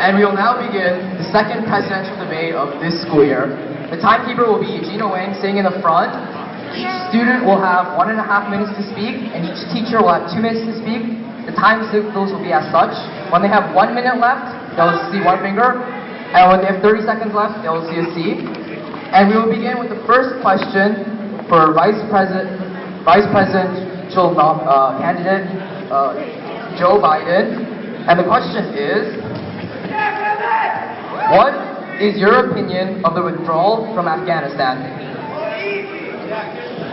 And we will now begin the second presidential debate of this school year. The timekeeper will be Gina Wang sitting in the front. Each student will have 1.5 minutes to speak, and each teacher will have 2 minutes to speak. The time signals will be as such. When they have 1 minute left, they'll see 1 finger. And when they have 30 seconds left, they'll see a C. And we will begin with the first question for Vice Presidential candidate Joe Biden. And the question is, what is your opinion of the withdrawal from Afghanistan?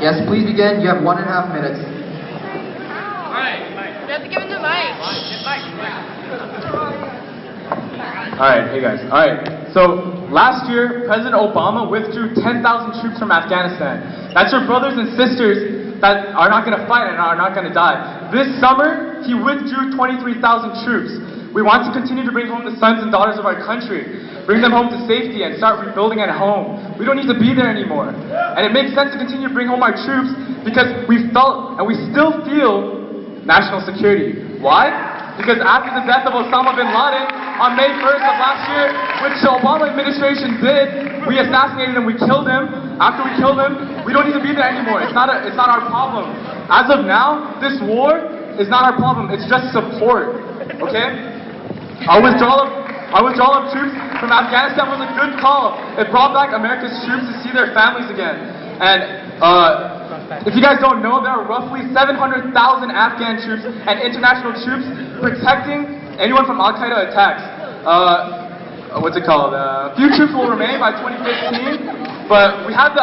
Yes, please begin. You have 1.5 minutes. Alright. You have to give him the mic. Alright, hey guys. Alright, so last year, President Obama withdrew 10,000 troops from Afghanistan. That's your brothers and sisters that are not going to fight and are not going to die. This summer, he withdrew 23,000 troops. We want to continue to bring home the sons and daughters of our country, bring them home to safety and start rebuilding at home. We don't need to be there anymore. And it makes sense to continue to bring home our troops because we felt and we still feel national security. Why? Because after the death of Osama bin Laden on May 1st of last year, which the Obama administration did, we assassinated him, we killed him. After we killed him, we don't need to be there anymore. It's not our problem. As of now, this war is not our problem. It's just support. Okay? Our withdrawal of troops from Afghanistan was a good call. It brought back America's troops to see their families again. And if you guys don't know, there are roughly 700,000 Afghan troops and international troops protecting anyone from Al-Qaeda attacks. Few troops will remain by 2015, but we have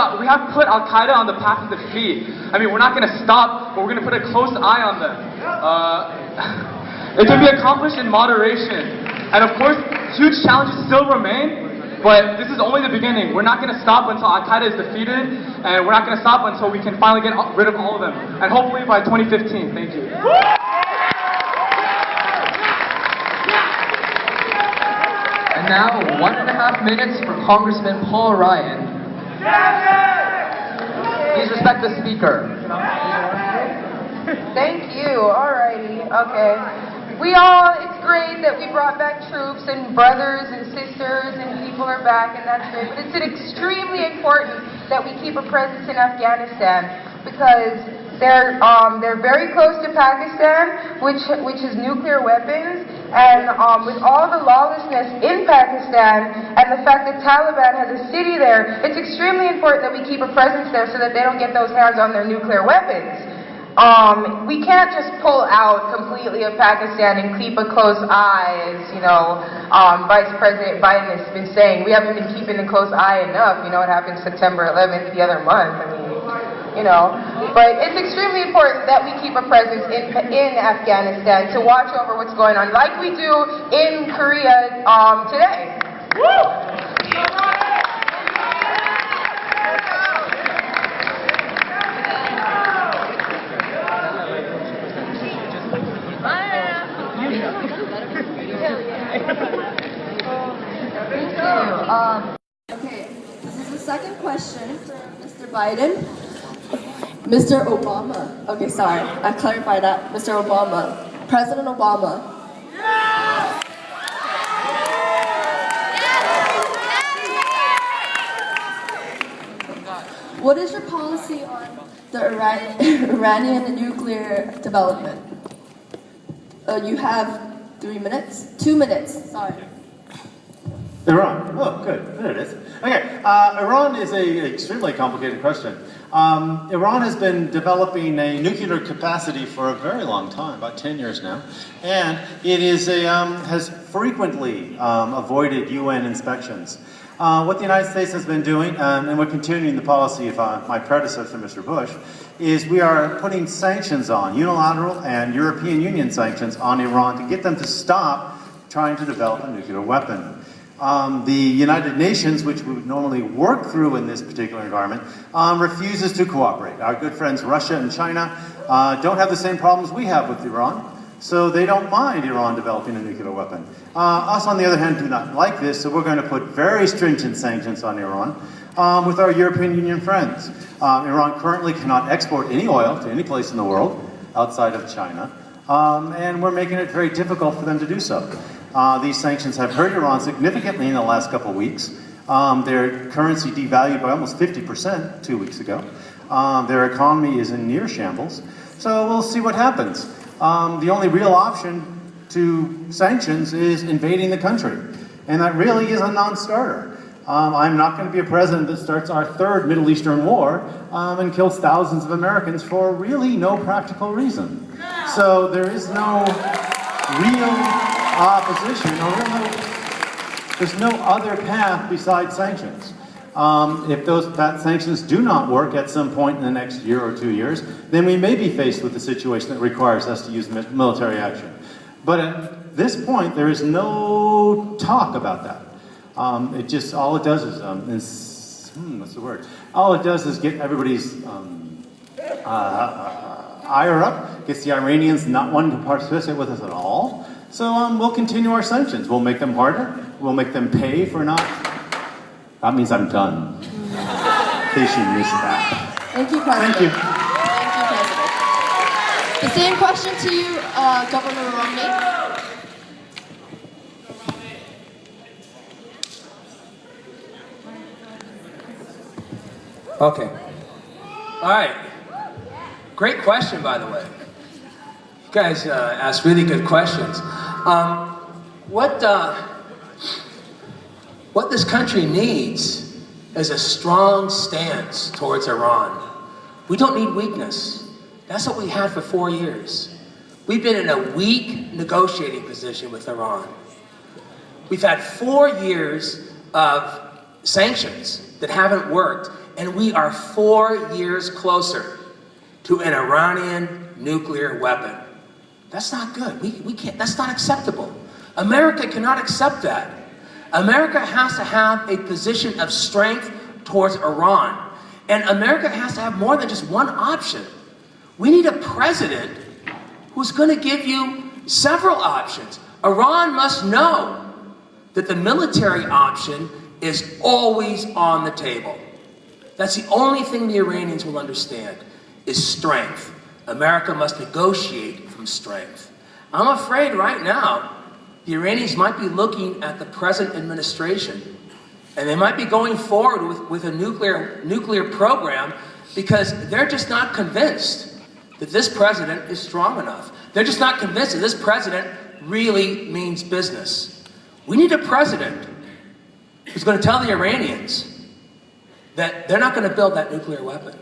put Al-Qaeda on the path of defeat. I mean, we're not going to stop, but we're going to put a close eye on them. It can be accomplished in moderation. And of course, huge challenges still remain, but this is only the beginning. We're not going to stop until Al-Qaeda is defeated, and we're not going to stop until we can finally get rid of all of them. And hopefully by 2015. Thank you. And now, 1.5 minutes for Congressman Paul Ryan. Please respect the speaker. Thank you. Alrighty. Okay. It's great that we brought back troops and brothers and sisters and people are back, and that's great. But it's extremely important that we keep a presence in Afghanistan because they're very close to Pakistan, which is nuclear weapons, and with all the lawlessness in Pakistan and the fact that Taliban has a city there, it's extremely important that we keep a presence there so that they don't get those hands on their nuclear weapons. We can't just pull out completely of Pakistan and keep a close eye, as Vice President Biden has been saying. We haven't been keeping a close eye enough. You know what happened September 11th the other month. I mean, but it's extremely important that we keep a presence in Afghanistan to watch over what's going on, like we do in Korea today. Okay, this is the second question for Mr. Biden. Mr. Obama. Okay, sorry, I clarified that. Mr. Obama. President Obama. What is your policy on the Iranian nuclear development? You have 3 minutes? 2 minutes, sorry. Iran. Oh, good. There it is. Okay. Iran is an extremely complicated question. Iran has been developing a nuclear capacity for a very long time, about 10 years now, and it is has frequently avoided UN inspections. What the United States has been doing, and we're continuing the policy of my predecessor, Mr. Bush, is we are putting sanctions on, unilateral and European Union sanctions on Iran to get them to stop trying to develop a nuclear weapon. The United Nations, which we would normally work through in this particular environment, refuses to cooperate. Our good friends Russia and China don't have the same problems we have with Iran, so they don't mind Iran developing a nuclear weapon. Us, on the other hand, do not like this, so we're going to put very stringent sanctions on Iran with our European Union friends. Iran currently cannot export any oil to any place in the world outside of China, and we're making it very difficult for them to do so. These sanctions have hurt Iran significantly in the last couple of weeks. Their currency devalued by almost 50% 2 weeks ago. Their economy is in near shambles. So we'll see what happens. The only real option to sanctions is invading the country. And that really is a non-starter. I'm not going to be a president that starts our third Middle Eastern war and kills thousands of Americans for really no practical reason. So there is no real opposition, there's no other path besides sanctions. If that sanctions do not work at some point in the next year or 2 years, then we may be faced with a situation that requires us to use military action. But at this point, there is no talk about that. It just, all it does is, what's the word? All it does is get everybody's ire up, gets the Iranians not wanting to participate with us at all. So we'll continue our sanctions. We'll make them harder. We'll make them pay for not. That means I'm done. In case you missed that. Thank you, President. Thank you. Thank you, President. The same question to you, Governor Romney. Okay. All right. Great question, by the way. You guys asked really good questions. What this country needs is a strong stance towards Iran. We don't need weakness. That's what we had for 4 years. We've been in a weak negotiating position with Iran. We've had 4 years of sanctions that haven't worked, and we are 4 years closer to an Iranian nuclear weapon. That's not good. We can't, that's not acceptable. America cannot accept that. America has to have a position of strength towards Iran. And America has to have more than just one option. We need a president who's going to give you several options. Iran must know that the military option is always on the table. That's the only thing the Iranians will understand, is strength. America must negotiate from strength. I'm afraid right now, the Iranians might be looking at the present administration, and they might be going forward with a nuclear program because they're just not convinced that this president is strong enough. They're just not convinced that this president really means business. We need a president who's going to tell the Iranians that they're not going to build that nuclear weapon.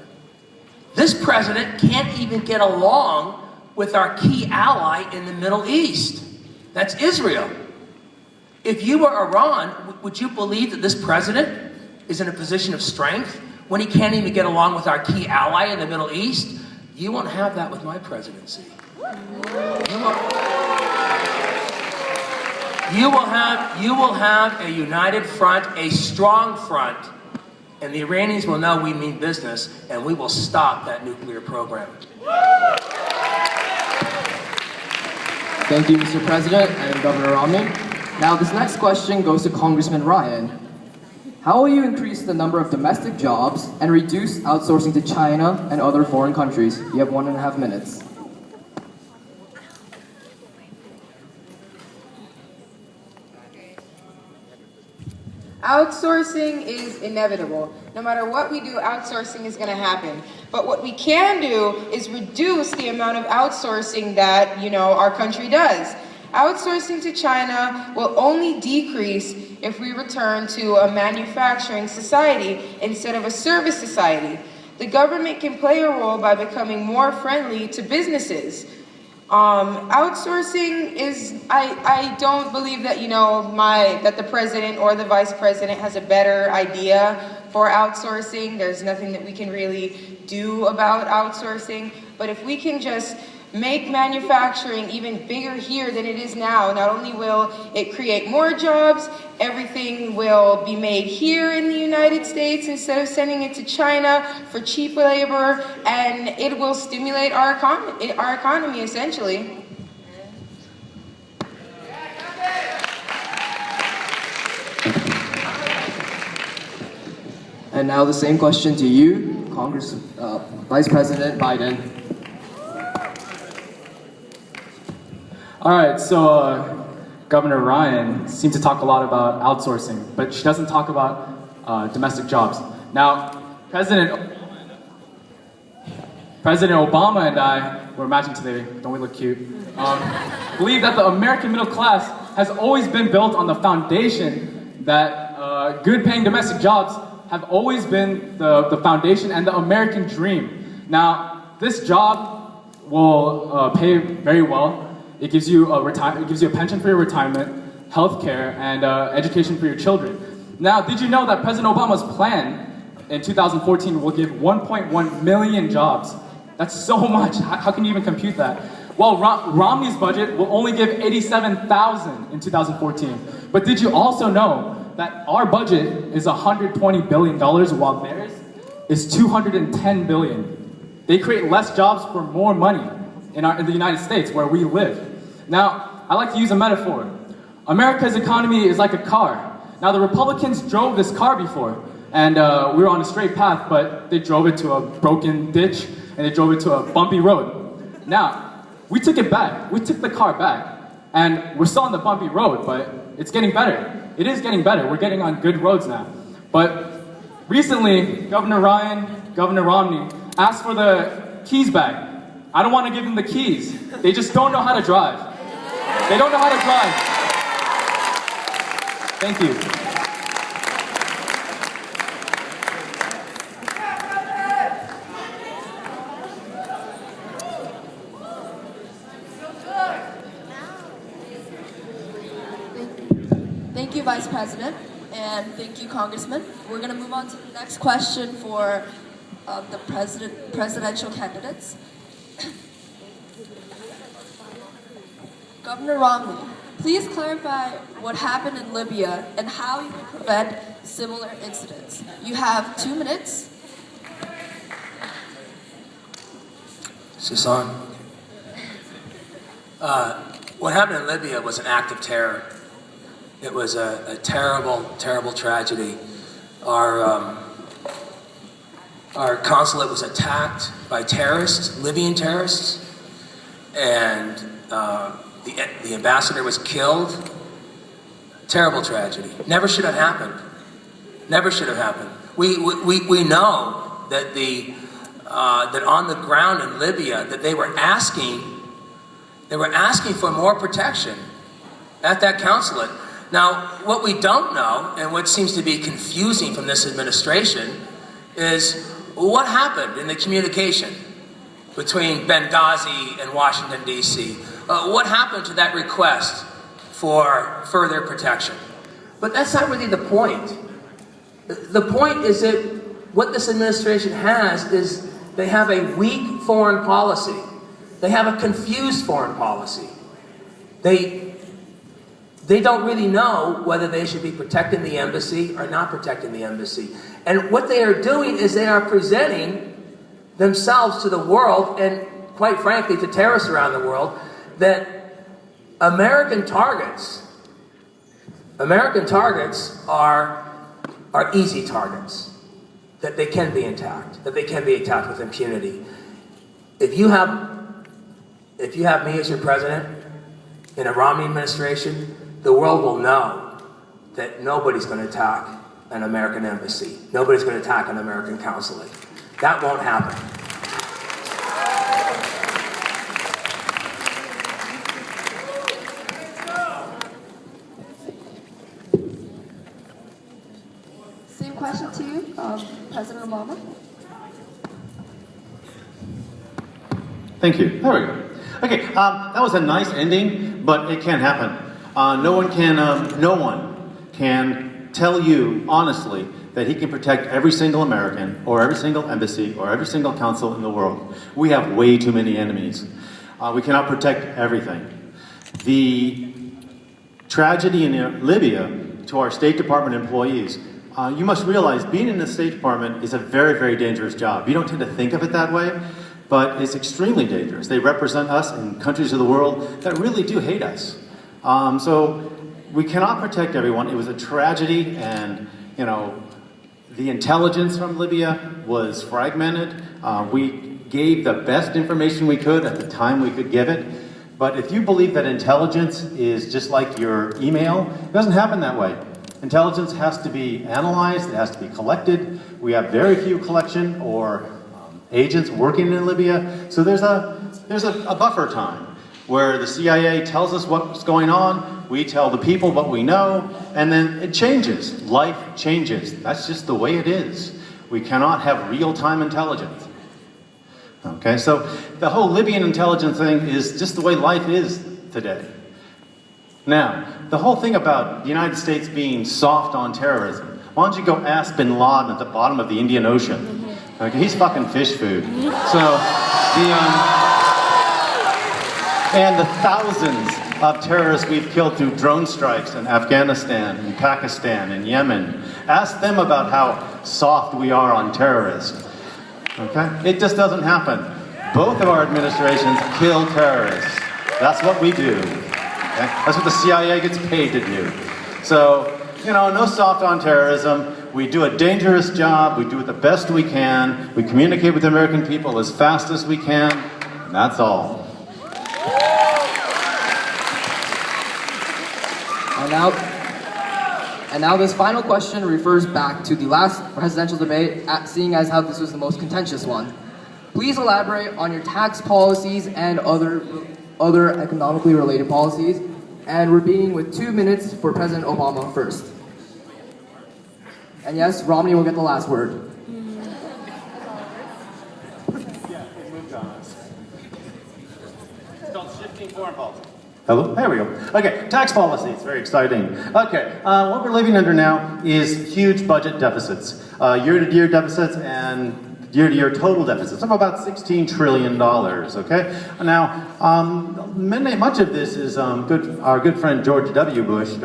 This president can't even get along with our key ally in the Middle East. That's Israel. If you were Iran, would you believe that this president is in a position of strength when he can't even get along with our key ally in the Middle East? You won't have that with my presidency. You will have a united front, a strong front, and the Iranians will know we mean business, and we will stop that nuclear program. Thank you, Mr. President and Governor Romney. Now, this next question goes to Congressman Ryan. How will you increase the number of domestic jobs and reduce outsourcing to China and other foreign countries? You have 1.5 minutes. Outsourcing is inevitable. No matter what we do, outsourcing is going to happen. But what we can do is reduce the amount of outsourcing that, our country does. Outsourcing to China will only decrease if we return to a manufacturing society instead of a service society. The government can play a role by becoming more friendly to businesses. Outsourcing is, I don't believe that, that the president or the vice president has a better idea for outsourcing. There's nothing that we can really do about outsourcing. But if we can just make manufacturing even bigger here than it is now, not only will it create more jobs, everything will be made here in the United States instead of sending it to China for cheap labor, and it will stimulate our economy essentially. And now the same question to you, Vice President Biden. All right, so Governor Ryan seems to talk a lot about outsourcing, but she doesn't talk about domestic jobs. Now, President Obama and I, we're matching today, don't we look cute? Believe that the American middle class has always been built on the foundation that good paying domestic jobs have always been the foundation and the American dream. Now, this job will pay very well. It gives you a pension for your retirement, health care, and education for your children. Now, did you know that President Obama's plan in 2014 will give 1.1 million jobs? That's so much. How can you even compute that? Well, Romney's budget will only give 87,000 in 2014. But did you also know that our budget is $120 billion while theirs is $210 billion? They create less jobs for more money in the United States where we live. Now, I like to use a metaphor. America's economy is like a car. Now, the Republicans drove this car before, and we were on a straight path, but they drove it to a broken ditch, and they drove it to a bumpy road. Now, we took it back. We took the car back, and we're still on the bumpy road, but it's getting better. It is getting better. We're getting on good roads now. But recently, Governor Ryan, Governor Romney asked for the keys back. I don't want to give them the keys. They just don't know how to drive. They don't know how to drive. Thank you. Thank you, Vice President, and thank you, Congressman. We're going to move on to the next question for the presidential candidates. Governor Romney, please clarify what happened in Libya and how you will prevent similar incidents. You have 2 minutes. Is this on? What happened in Libya was an act of terror. It was a terrible, terrible tragedy. Our consulate was attacked by terrorists, Libyan terrorists, and the ambassador was killed. Terrible tragedy. Never should have happened. Never should have happened. We know that that on the ground in Libya that they were asking for more protection at that consulate. Now, what we don't know, and what seems to be confusing from this administration, is what happened in the communication between Benghazi and Washington, D.C. What happened to that request for further protection? But that's not really the point. The point is that what this administration has is they have a weak foreign policy. They have a confused foreign policy. They don't really know whether they should be protecting the embassy or not protecting the embassy. And what they are doing is they are presenting themselves to the world, and quite frankly to terrorists around the world, that American targets are easy targets, that they can be attacked, with impunity. If you have me as your president in a Romney administration, the world will know that nobody's going to attack an American embassy. Nobody's going to attack an American consulate. That won't happen. Same question to you, President Obama. Thank you. There we go. Okay, that was a nice ending, but it can't happen. No one can tell you honestly that he can protect every single American or every single embassy or every single consul in the world. We have way too many enemies. We cannot protect everything. The tragedy in Libya, to our State Department employees, you must realize being in the State Department is a very, very dangerous job. You don't tend to think of it that way, but it's extremely dangerous. They represent us in countries of the world that really do hate us. So we cannot protect everyone. It was a tragedy, and the intelligence from Libya was fragmented. We gave the best information we could at the time we could give it, But if you believe that intelligence is just like your email, it doesn't happen that way. Intelligence has to be analyzed, it has to be collected. We have very few collection or agents working in Libya, so there's a buffer time where the CIA tells us what's going on, we tell the people what we know, and then it changes. Life changes. That's just the way it is. We cannot have real-time intelligence. Okay, so the whole Libyan intelligence thing is just the way life is today. Now, the whole thing about the United States being soft on terrorism, why don't you go ask bin Laden at the bottom of the Indian Ocean? Okay, he's fucking fish food. So, and the thousands of terrorists we've killed through drone strikes in Afghanistan, and Pakistan, and Yemen. Ask them about how soft we are on terrorists. Okay? It just doesn't happen. Both of our administrations kill terrorists. That's what we do. Okay? That's what the CIA gets paid to do. So, no soft on terrorism. We do a dangerous job. We do it the best we can. We communicate with the American people as fast as we can. And that's all. And now this final question refers back to the last presidential debate, seeing as how this was the most contentious one. Please elaborate on your tax policies and other economically related policies, and we're beginning with 2 minutes for President Obama first. And yes, Romney will get the last word. It's called shifting foreign policy. Hello? There we go. Okay, tax policy. It's very exciting. Okay, what we're living under now is huge budget deficits. Year-to-year deficits and year-to-year total deficits of about $16 trillion, okay? Now, much of this is our good friend George W. Bush,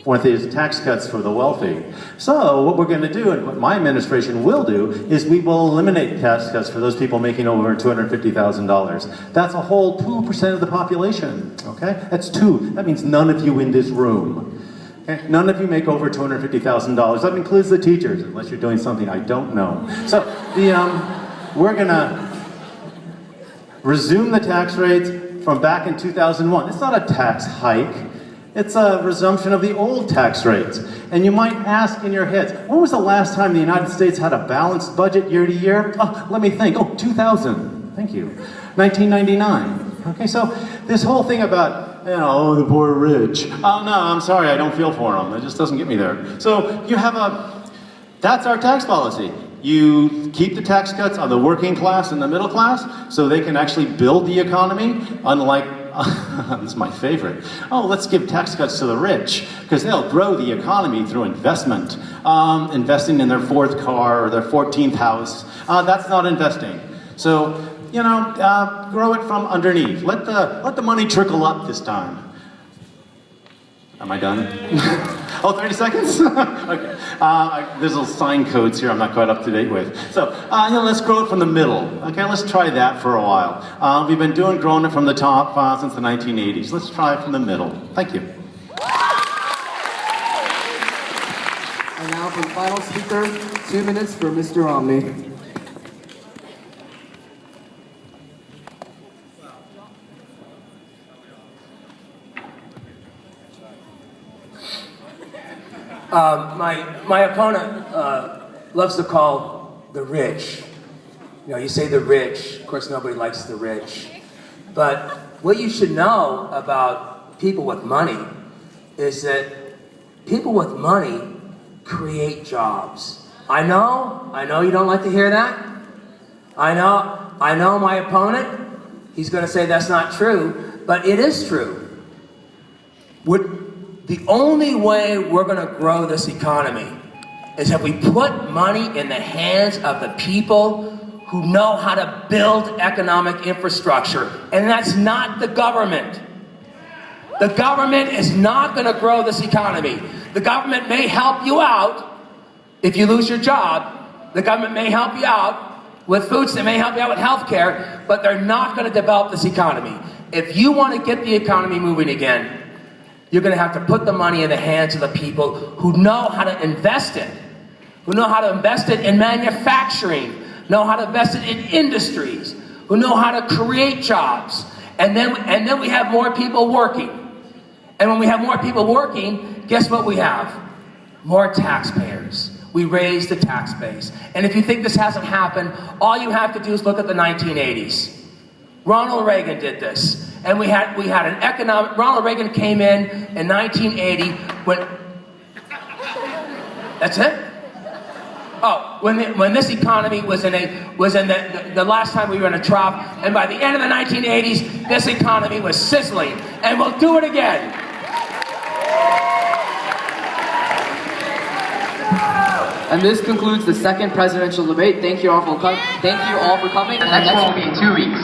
with his tax cuts for the wealthy. So what we're going to do, and what my administration will do, is we will eliminate tax cuts for those people making over $250,000. That's a whole 2% of the population, okay? That's 2. That means none of you in this room. Okay? None of you make over $250,000. That includes the teachers, unless you're doing something I don't know. So we're going to resume the tax rates from back in 2001. It's not a tax hike. It's a resumption of the old tax rates. And you might ask in your heads, when was the last time the United States had a balanced budget year to year? Oh, let me think. Oh, 2000. Thank you. 1999. Okay, so this whole thing about, the poor rich. Oh, no, I'm sorry, I don't feel for them. It just doesn't get me there. So you have that's our tax policy. You keep the tax cuts on the working class and the middle class so they can actually build the economy, unlike this is my favorite. Oh, let's give tax cuts to the rich, because they'll grow the economy through investment. Investing in their 4th car or their 14th house. That's not investing. So, grow it from underneath. Let the money trickle up this time. Am I done? Oh, 30 seconds? Okay. There's little sign codes here I'm not quite up to date with. So, let's grow it from the middle. Okay, let's try that for a while. We've been growing it from the top since the 1980s. Let's try it from the middle. Thank you. And now for the final speaker, 2 minutes for Mr. Romney. My opponent loves to call the rich. You say the rich. Of course, nobody likes the rich. But what you should know about people with money is that people with money create jobs. I know you don't like to hear that. I know my opponent, he's going to say that's not true, but it is true. The only way we're going to grow this economy is if we put money in the hands of the people who know how to build economic infrastructure. And that's not the government. The government is not going to grow this economy. The government may help you out if you lose your job. The government may help you out with foods, they may help you out with health care, but they're not going to develop this economy. If you want to get the economy moving again, you're going to have to put the money in the hands of the people who know how to invest it, who know how to invest it in manufacturing, know how to invest it in industries, who know how to create jobs. And then we have more people working. And when we have more people working, guess what we have? More taxpayers. We raise the tax base. And if you think this hasn't happened, all you have to do is look at the 1980s. Ronald Reagan did this. And we had an economic, Ronald Reagan came in 1980 when, that's it? Oh, when this economy was in the last time we were in a trough, and by the end of the 1980s, this economy was sizzling, and we'll do it again. And this concludes the second presidential debate. Thank you all for coming. The next one will be in 2 weeks.